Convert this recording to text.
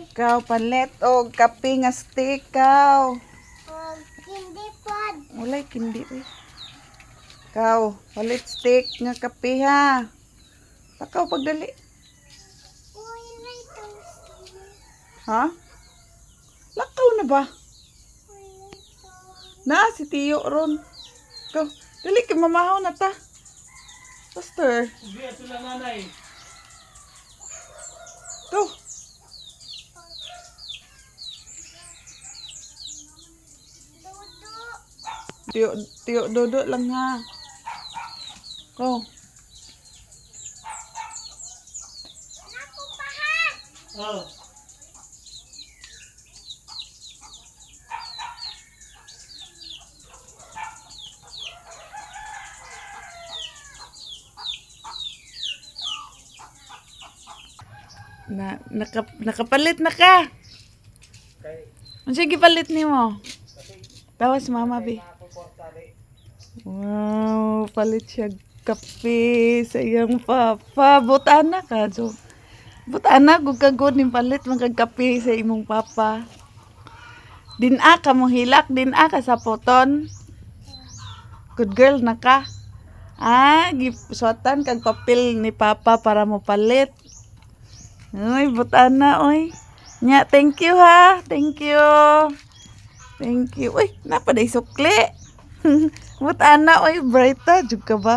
Ikaw palit og kape nga steak kaw. Hindi pod. Walay kindi eh. Ikaw palit steak nga kape ha. Pakaw pagdali. Uy, ito. Ha? Lakaw na ba? Na si Tiyo ron. Ikaw, dali kay mamahaw na ta. Pastor. Ubi ato lang nanay. Ikaw. Tiyo, dodo lang ha. Ikaw. Oh. Nakapalit na ka. Kay Sige, palit ni mo. Tawas mama, bi. ako portale. Wow, palit siya kape sa iyang papa. Butana ka, so. Butana, gugagod ni palit mga kape sa imong papa. Din-a ka mo hilak, din-a ka sa poton. Good girl na ka. Gipsuatan kag papel ni papa para mo palit. Uy, butana, oy. Nya, thank you ha. Thank you. Thank you. Uy, napaday sukli. Butana, oy, brighta, jud ka ba?